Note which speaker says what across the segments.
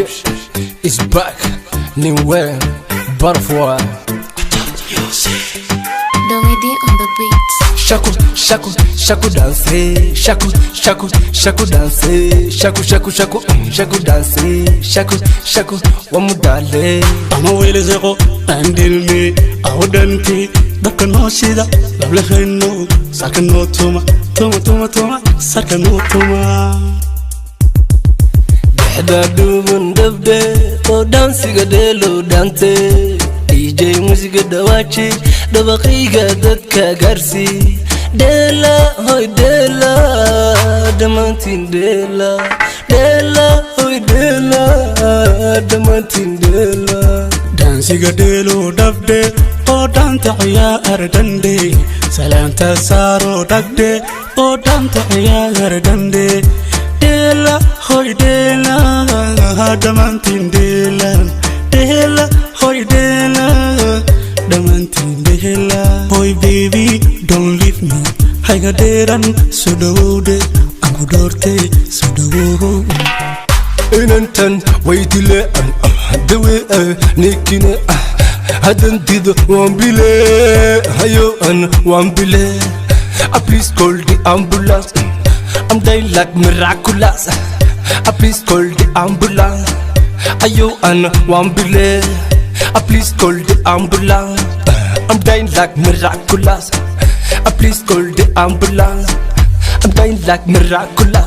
Speaker 1: shit is back. New way, butterfly.
Speaker 2: Domedy on the beat.
Speaker 1: Shaku, shaku, shaku dance. Shaku, shaku, shaku dance. Shaku, shaku, shaku, shaku dance. Shaku, shaku, wamudale.
Speaker 3: Ama wele zeko andilmi awdanti dakano shida labla khayno sakano tuma tuma tuma tuma sakano tuma.
Speaker 1: Dehda dubun dabde o dansi gadelo dante. DJ musiga dawachi dabaqiga dadka garsi. Dela hoy dela damantin dela. Dela hoy dela damantin dela.
Speaker 3: Dansiga delo dabde o danta ciyaar dande salaanta saaro dagde o danta ciyaar dande. Dela hoy dela damantin dela. Dela hoy dela damantin dela. Hoy baby don't leave me hayga deran sudawde amu dorte sudawo.
Speaker 1: Inantan waydile an dawe nikine hadan dido wambile hayo an wambile. Please call the ambulance. I'm dying like miraculous. Please call the ambulance. Ayo an wambile. Please call the ambulance. I'm dying like miraculous. Please call the ambulance. I'm dying like miraculous.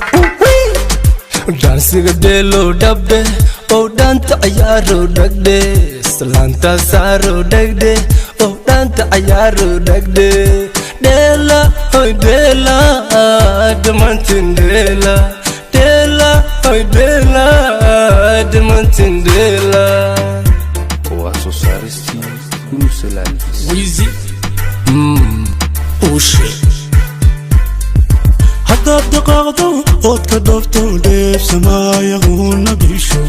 Speaker 1: Dancing a delo dabde, oh danta ayaro dagde. Salanta saro dagde, oh danta ayaro dagde. Dela, hoy dela, damantin dela. Dela, hoy dela, damantin dela.
Speaker 4: Oaso Saristi, Uselantis.
Speaker 3: Wheezy. Oh shit. Haddaad dhaqaaqdo ood ka dhoofto dheef samaayahuna bisho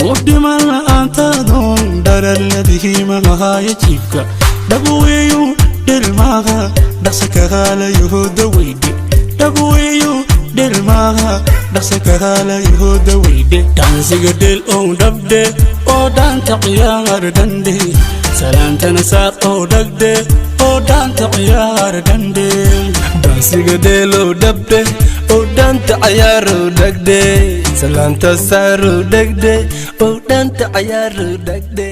Speaker 3: wadhiman la'aantaadoon dhararladihii mamahaya jiibka dhabuweeyu dhilmaaga dhaqsa kahaalayahooda weydhe dhabuweeyu dhilmaaga dhaqsa kahaalayahooda weydhe. Dansiga dhel oo dhabde oo dhaanta ciyaar dande salaantana saar oo dhagde oo dhaanta ciyaar dande.
Speaker 1: Dansiga delo dabde, oh danta ayaro dagde. Salanta saro dagde, oh danta ayaro dagde.